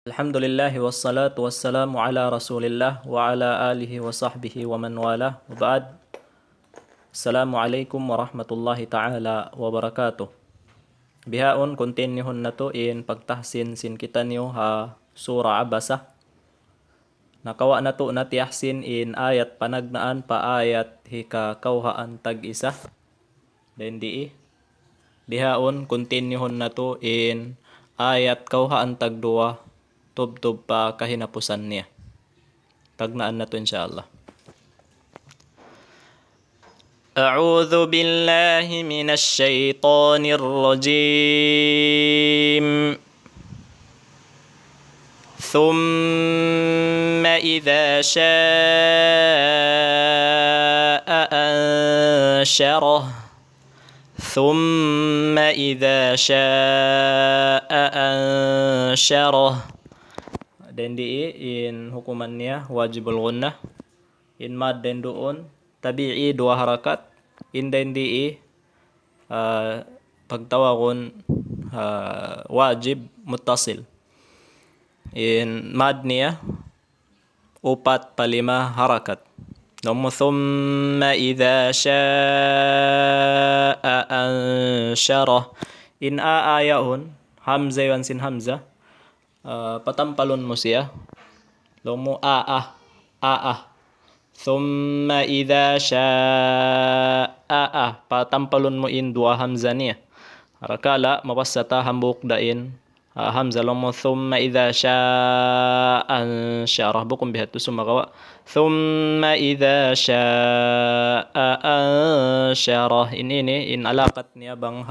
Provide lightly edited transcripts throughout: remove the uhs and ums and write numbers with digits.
Alhamdulillah wassalatu wassalamu ala Rasulillah wa ala alihi wa sahbihi wa man wala. Wa ba'd. Assalamualaikum warahmatullahi ta'ala wabarakatuh. Bihaon kontinuhon na to in pagtahsin sin kita niyo ha Surah Abasa. Nakawa na to natiyahsin in ayat panagnaan pa ayat hika kauhaan tag-isa. Then dihaon kontinuhon na to in ayat kauhaan tag-dua tubtub pa kahinapusan niya. Tagnaan na to insyaAllah. أعوذ بالله من الشيطان الرجيم ثم إذا شاء أنشره ثم إذا شاء أنشره dan in hukumannya wajibul gunnah in mad dan doon tabi'i dua harakat in dan pagtawagon wajib muttasil in mad niya upat palima harakat thumma idha sha'a ansyarah in ayaun hamzah yan sin hamzah patampalon mo siya lomo thumma idha sha'a patampalon mo in dua hamzah niya harakala mapasata hambuk dain hamzah lomo thumma idha sha'a ansyarah bukum bihat tu sumagawa thumma idha sha'a ansyarah ini in alakat niya bang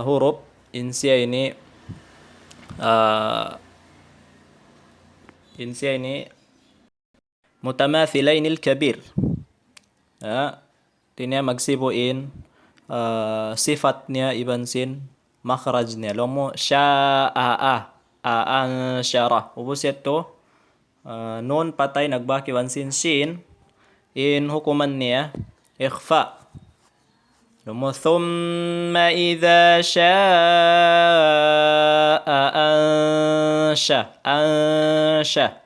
huruf in siya ini mutamathilainil kabir tinya magsibuin sifat niya ibansin makhraj niya lomo sya'a ansyarah ubos ito nun patay nagbaki wansin sin in hukuman niya ikhfa lomo thumma idha sha'a ansha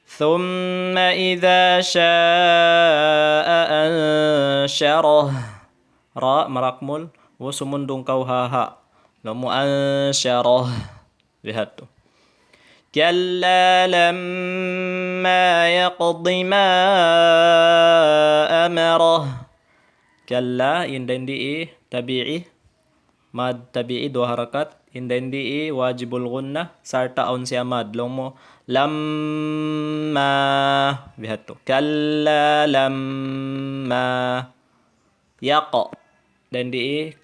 thumma idha sha'a ansyarah ra marakmul wa sumundung kau ha lomo ansyarah lihat tu kalla lamma yaqdi ma amarah kalla in tabi'i mad tabi'i dua harakat in wajibul gunnah sarta aun siya mad lomo lamma lihat tu kalla lamma yaqa dan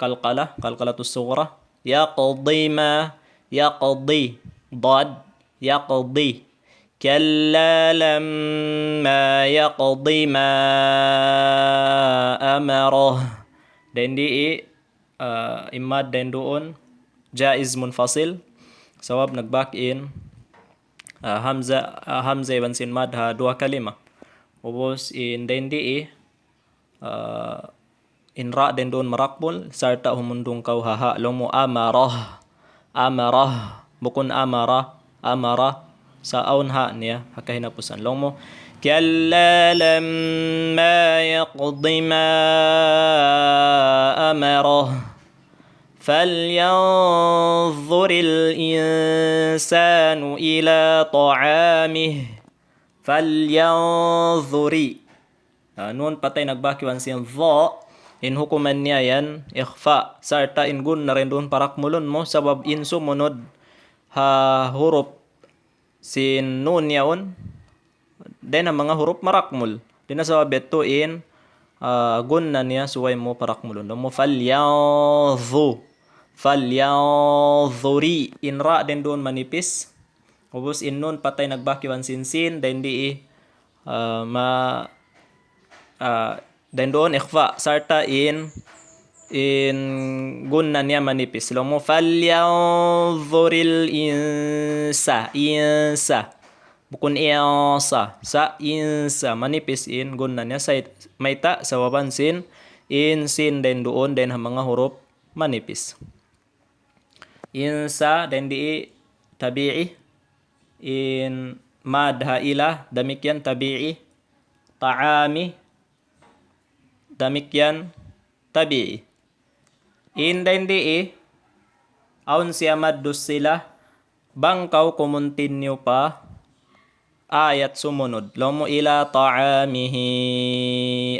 qalqalatus sughra yaqdi ma yaqdi dad yaqdi كلا لما يقض ما أمره dan imad dan doon jaiz munfasil sawab nagbak in hamzah ibn sin mad dua kalima ubos in dan in ra dan doon marakbul sarta humundung kau lomo amarah bukun amara sa aun niya hakahinapusan lomo kalla lamma yaqdi ma amarah فلينظر الإنسان إلى طعامه فلينظري nun patay nagbaki wansin dha in hukuman niya yan ikhfa sarta in gun na rin doon parakmulon mo sabab in sumunod huruf sin nun yaon then ang mga huruf marakmul din sa beto in gun na niya suway mo parakmulon mo falyanzuri in ra din doon manipis ubos in nun patay nagbaki wansin sin then then doon ikhfa sarta in gun na niya manipis lomo falyanzuril insa bukun sa insa manipis in gun na niya sa may ta sa waban sin in sin then doon then mga huruf manipis insa then tabi'i. In mad haila, demikian tabi'i. Ta'ami, demikian tabi'i. In hindi aun siya maddus sila, bangkaw kumuntinyo pa ayat sumunod. Lomo ila ta'amihi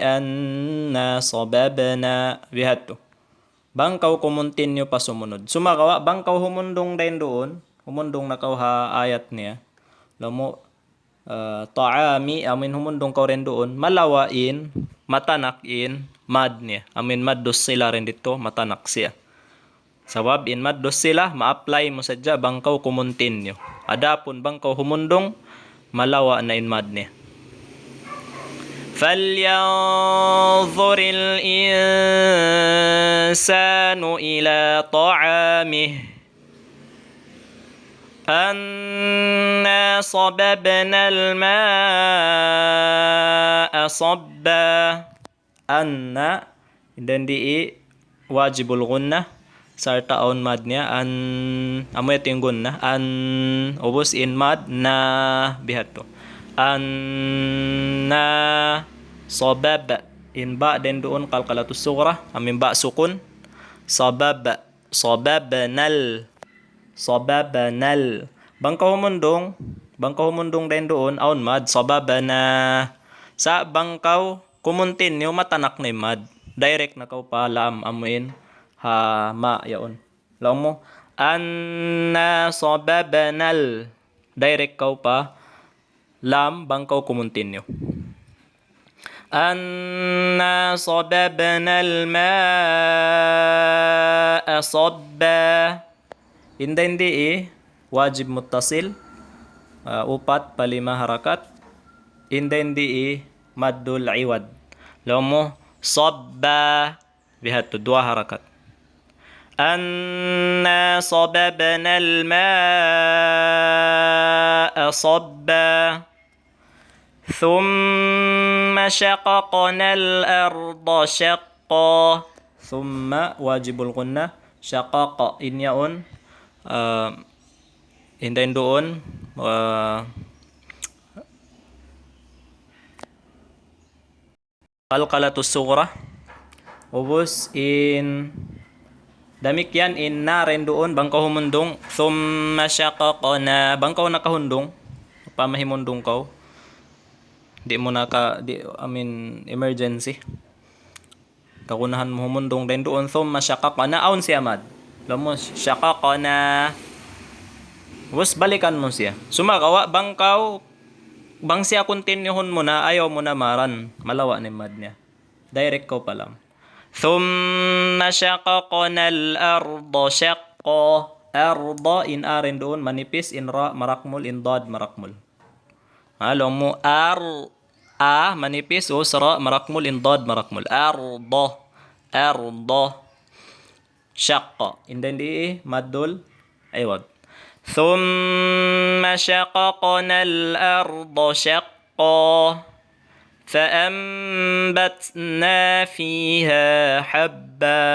anna sababna bihatu. Bangkaw kumuntinyo pa sumunod. Sumakawa, bangkaw humundong din doon. Humundong na kaw ha ayat niya. Lomo ta'ami, amin humundong kaw rin doon. Malawain, matanakin, mad niya. Amin maddus sila rin dito, matanak siya. Sawab in maddos sila, ma-apply mo sadya bangkaw kumuntinyo. Adapon bangkaw humundong, malawa na in mad niya. فَلْيَنْظُرِ الْإِنسَانُ إِلَى طَعَامِهِ أَنَّا صَبَبْنَا الْمَاءَ صَبًّا. Anna, dan di wajibul gunnah. Sarta on mad niya amoy ito yung gunna ubos in mad na bihato na sabab in ba din doon kalkalatus sura amin ba sukun sabab sababnal bangkaw humundong din doon on mad sababna sa bangkaw kumuntin yung matanak na mad direct na kaw pa lam amuin ha ma yaon. Law mo anna sababnal direct kaw pa lam bangkaw kumuntinyo. Anna sababnal ma'a sabba. Hindi wajib muttasil upat palima harakat. Hindi maddul iwad. Law mo sabba bihat dua harakat. أَنَّا صَبَبْنَا الْمَاءَ صَبًّا ثُمَّ شَقَقْنَا الْأَرْضَ شَقًّا. ثُمَّ واجب الغنة شَقَقَ in yaon hindayin doon qalqalatus sughra ubos in damikyan in na rin doon bangkaw humundong thumma shaqaqna bangkaw nakahundong pamahimundong kaw di emergency kakunahan mo humundong din doon thumma shaqaqna aun siya mad lamo shaqaqna was balikan mo siya sumakawa bangkaw bang siya continuehon mo na ayaw mo na maran malawa ni mad niya direct ko pa lang. ثُمَّ شَقَقْنَا الْأَرْضَ شَقًّا. Arda in arin doon manipis in ra marakmul in dad marakmul. Alam mo manipis usra marakmul in dad marakmul. Arda shaqqa. Hindi madul aywad. ثُمَّ شَقَقْنَا الْأَرْضَ شَقًّا فَأَنْبَتْنَا فِيهَا حَبًّا.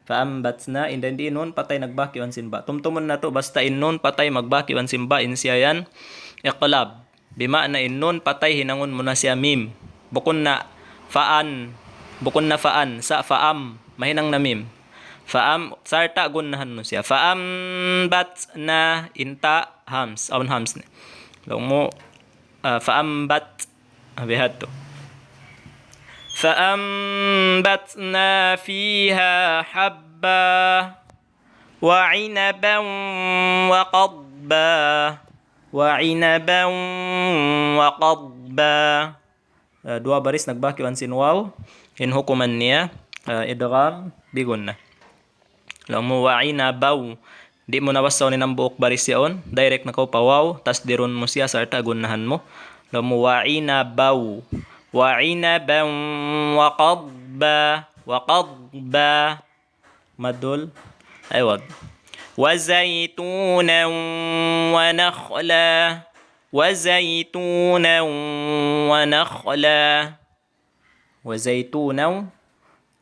Faambatsna hindi nun patay nagbaki wan simba. Tumtumon na to basta in nun patay magbaki wan simba in siya yan iqlab. Bima na in nun patay hinangon mo na siya mim. Bukon na faan sa faam mahinang na mim. Faam sarta gunnahan mo siya. Faambatsna inta hams aun hams. Law mo faambat بهاتو فأنبتنا فيها حبا وعنبا وقضبا dua baris nagbaki wan sin waw in hukuman niya idgham bigunna lamu wa'inabaw di mo nawasaw ni nang buok baris yaon direct na ko pa waw tas dirun mo siya sarta gunnahan mo lamu wa'inabaw wa'inaban waqadba madul aywad وزيتونا ونخلا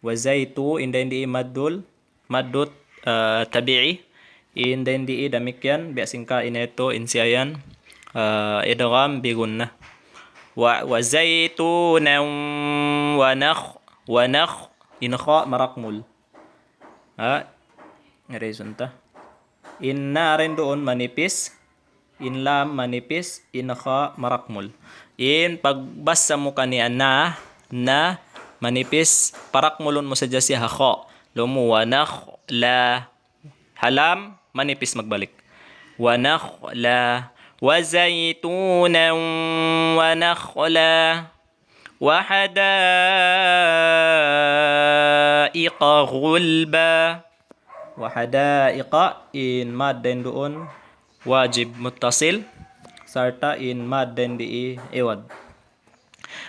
وزيتو hindi maddul maddut tabi'i Indendi demikian biasingka ineto insiayan idgham bigunna. Wa zaitunan wa nakh inkha marakmul. Resunta. Inna rin doon manipis, in lam manipis, in kha marakmul. In pagbasa mo kaniya na manipis, parakmulon mo sa siya kha. Lumu wa nakh la halam manipis magbalik. Wa nakh la wa zaytunan wa nakhla wa hadaiqa ghulba. Wahadaiqa in mad din doon wajib muttasil sarta in mad din di iwad.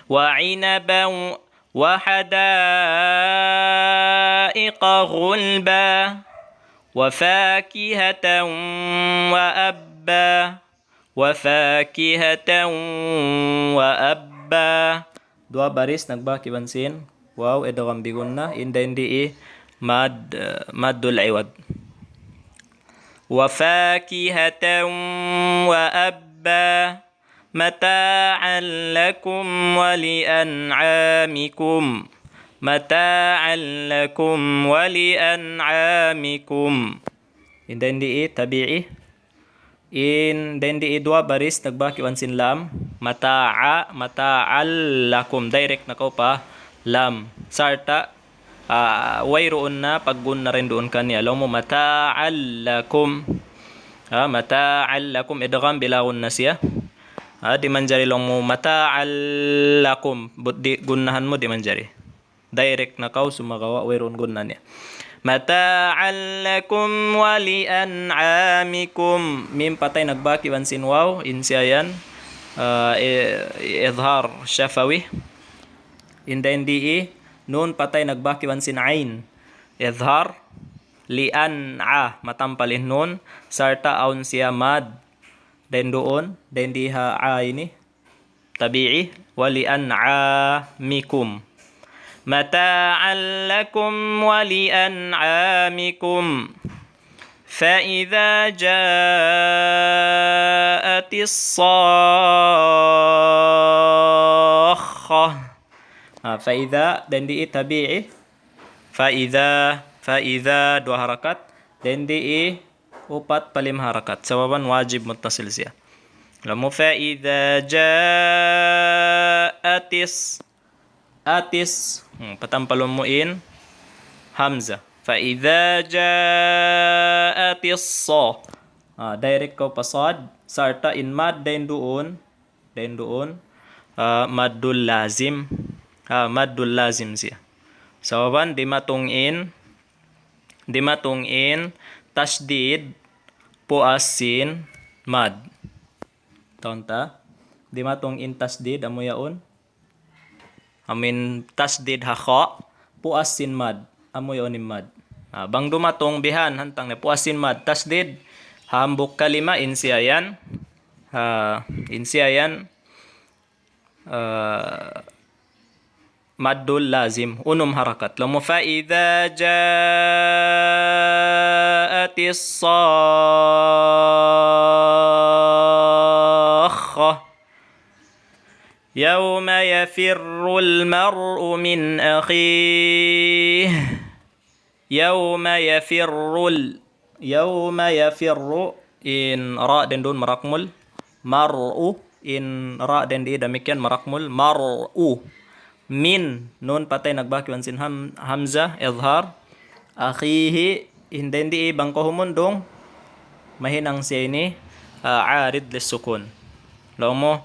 Wa inaban wa hadaiqa ghulba wa fakihatan wa abba wa fakihatan wa abba. Dua baris nagbaki bansin wow idgham bigunna inda indi maddul iwad. Wa fakihatan wa abba mata'an lakum wa li'an'amikum mata'an lakum wa li'an'amikum. Inda indi tabi'i in dendi dua baris nagbaki wansin lam mata'al lakum direct na ko pa lam sarta wayroon na paggun na rin doon kanya. Alam mo mata'al lakum mata'al lakum idgham bilawon na siya. Di manjari lang mo mata'al lakum di gunnahan mo di manjari direct na kaw sumagawa wayroon gunna niya. Mata'al lakum wa li'an'amikum mim patay nagbaki wansin waw insiayan idhar syafawi inda indi nun patay nagbaki wansin ain idhar li'an'a matampalin nun sarta aun siya mad den doon den diha ini tabi'i wa li'an'amikum mata'an lakum wa li'an'amikum fa idza ja'atis sakhah. Faida dan di tabi'i faida dua harakat dan di upat palim harakat sawaban wajib muttasil siya. Lamu faida ja'atis patampalon mo in hamza faida ja'atis direct ko pasad sarta in mad den doon maddul lazim maddul lazim siya. Sawaban di matong in tasdid puasin mad. Tonta di matong in tasdid amo yaon. Amin tasdid ha kha puasin mad amo yaon ni mad. Bang dumatong bihan hantang na puasin mad tasdid hambuk kalima insiayan maddul lazim unum harakat. Lamu fa idza ja'atis sakhah yawma yafirrul mar'u min akhihi yawma yafirru in ra den dun marakmul mar'u in ra den di demikian marakmul mar'u min nun patay nagbaki wansin hamzah izhar akhihi hindi bangko humundong mahinang siya ini arid lisukun. Law mo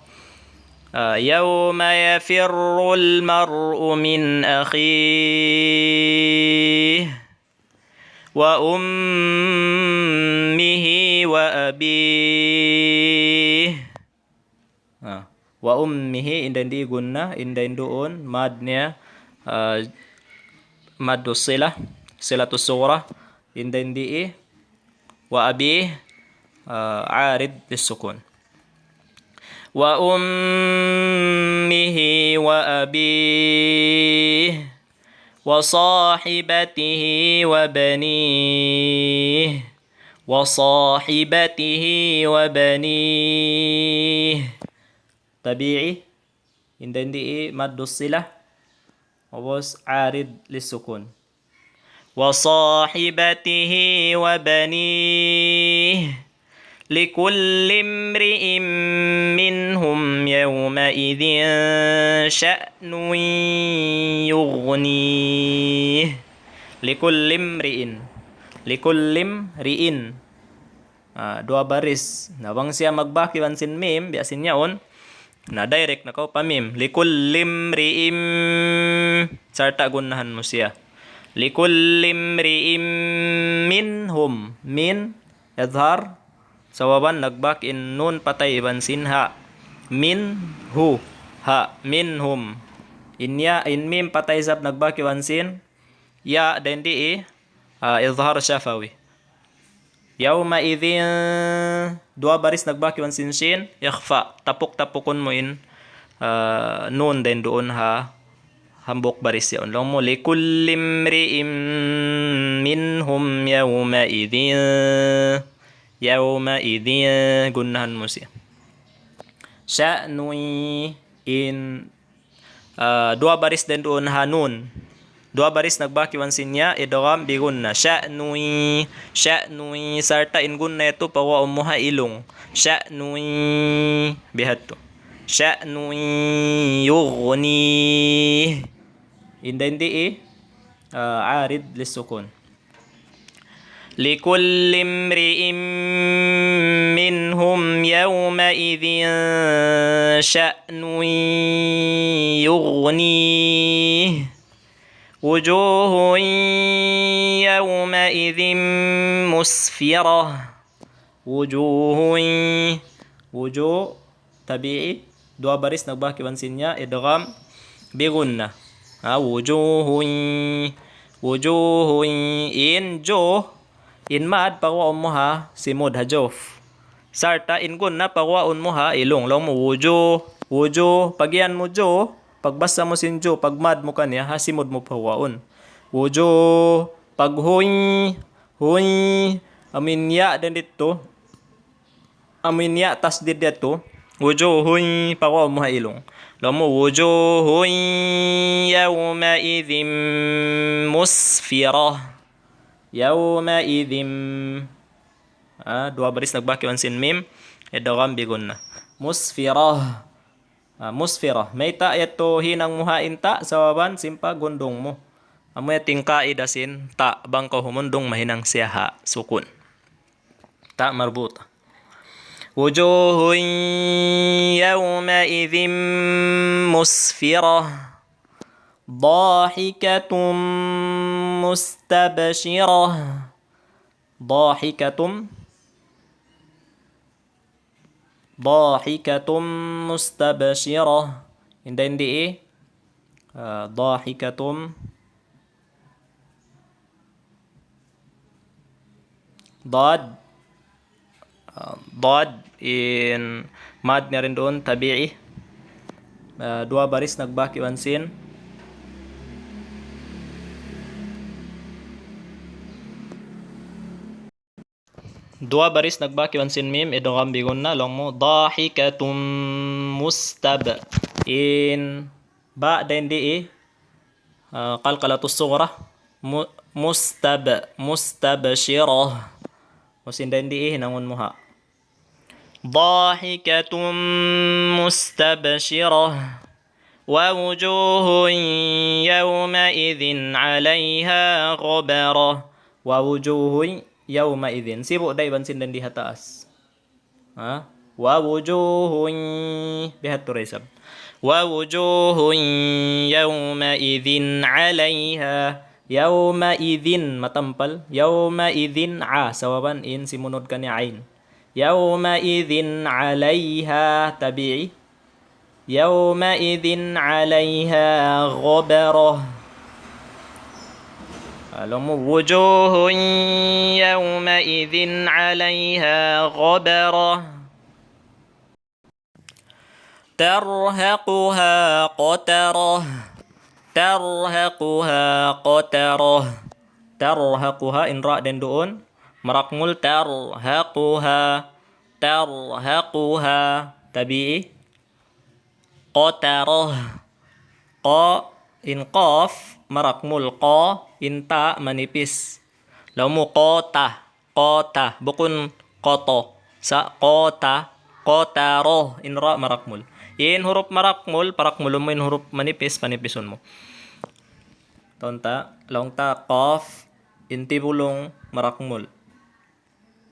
yawma yafirrul mar'u min akhihi wa ummihi wa abihi wa ummihi inda di gunna inda doon madnya maddu silatu surah inda di wa abi arid bisukun wa ummihi wa abi wa sahibatihi wa banihi وصاحبته وبنيه. طبيعي hindi مد الصلة وبس عارض للسكون. وصاحبته وبنيه لكل امرئ منهم يومئذ شأن يغنيه. لكل امرئ. لكل امرئ. Dua baris. Bang siya magbaki wansin mim, biasin yaon. Na direct na ko pa mim. Likul limriim. Sarta gunahan mo siya. Likul limriim minhum. Min. Yadhar. Sawaban nagbak in nun patay wansin ha. Min hu. Ha. Minhum. Inya in mim patay zab nagbak wansin. Ya dan di izhar syafawi. Yawma idhin. Dua baris nagbaki wansin shin. Yakhfa. Tapuk-tapukun mo in nun din doon ha. Hambok baris yun. Lang mo. Likullim ri'im minhum yawma idhin. Yawma idhin. Gunahan mo siya. Sya'nui in dua baris din doon ha nun. Dua baris nagbaki wansin niya idgham bigunna. Sya'nui. Sya'nui sarta in gunna ito pawa umuha ilong. Sya'nui bihat to. Sya'nui yughni. Hindi arid lisukun. لكل امرئ منهم يومئذ شأن يغنيه وجوه يومئذ مسفرة. وجوه طبيعي dua baris nagbaki wansinnya idgham bigunna. wujuh in jo in mad pawa mo ha simod hajof. Sarta in gunna pawa mo ha ilong long mo wujuh pagyan mo jo. Pagbasa mo sinjo, pagmad mo kanya, hasimod mo pawaon. Wujo, paghuy, aminya din dito. Aminya tas din dito. Wujo, huy, pawaw mo hailong. Lamo, wujo, huy, yawma idhim musfirah. Yawma idhim. Dua baris nagbaki wansin mim. Edagam bigon na. Musfirah. Musfirah. May ta ito hinang muhain ta sa waban simpa gundong mo. Amoy tingka idasin ta bangko humundong mahinang siya ha sukun. Ta marbuta. Wujuhun yawma idhim musfirah. Dahikatum mustabshirah. Dahikatum mustabshirah. Hindi Dahikatum Dad in mad na rin doon tabi'i. Dua baris nagbaki wansin. Dua baris nagbaki wansin mim idgham bigun na long mo dahikatum mustab in ba din di qalqalatus sughra mustabshirah musin din di hinangon mo ha dahikatum mustabshirah wa wujuhun yawma idhin 'alayha ghabarah wa wujuhun yawma idhin sibo day bansin dan di hataas wa wujuhun bihat turisab wa wujuhun yawma idhin 'alayha yawma idhin matampal yawma idhin sawaban in simunod ka ni ain yawma idhin 'alayha tabi'i yawma idhin 'alayha ghabarah. Alam mo, wujuhun yawma idhin 'alayha ghabarah. Tarhaquha qatarah. Tarhaquha qatarah. Tarhaquha in ra' din doon. marakmul tarhaquha, tarhaquha. Tabi'i qatarah. Qa in qaf marakmul, qa in ta manipis. Law mo qata bukun qato sa qata qataroh in ra marakmul. In huruf marakmul parakmulun mo, in huruf manipis panipison mo. Tonta laung ta qaf in tibulong marakmul.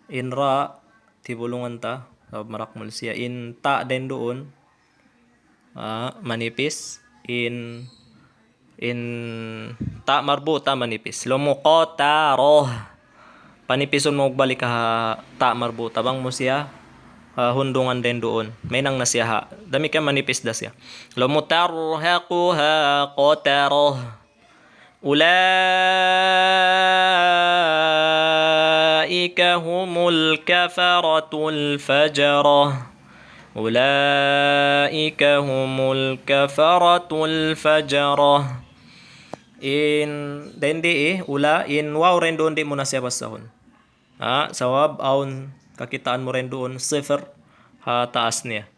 In ra tibulungan ta marakmul siya. In ta din doon manipis. In ta marbuta manipis. Lomo qataroh panipison mo balik ka ta marbuta bang mo siya hundungan din doon. May nang nasiya ha. Dami ka manipis da siya. Lomo tarhaquha qataroh. Ulaika humul kafaratul fajrah. Ulaika humul kafaratul fajrah. In dendi ula in waw rin doon di mo na siya basahon. Sawab aun kakitaan mo rin doon sifr taas niya.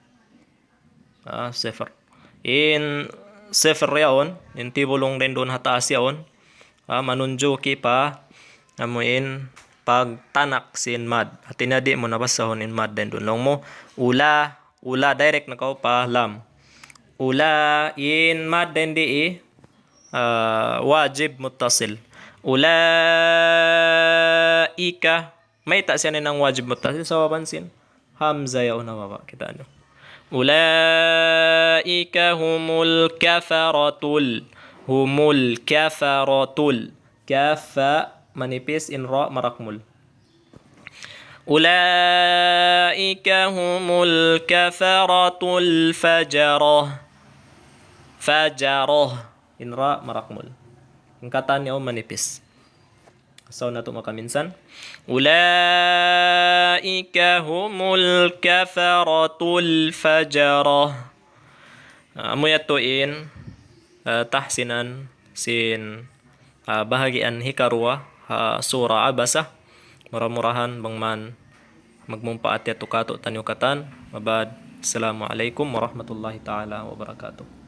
Sifr. In sifr yaon in tibulong rin doon taas yaon. Manunjo ki pa amuin pagtanak sin mad. At tinadi mo na basahon in mad din doon. Long mo ula direct na kao pa lam. Ula in mad din di wajib muttasil. Ulaika may ta siya ng wajib muttasil sa wabansin hamza yaw na baba kita ano. Ulaika humul kafaratul kafa manipis in ra marakmul. Ulaika humul kafaratul fajrah in ra marakmul. Yung kata niya manipis. So na ito makaminsan. Ulaika humul kafaratul fajrah. Amoy atuin tahsinan sin bahagian hikarwa surah Abasa. Murah-murahan bangman magmumpaat ya tukato tanyo katan. Mabad. Assalamualaikum warahmatullahi taala wabarakatuh.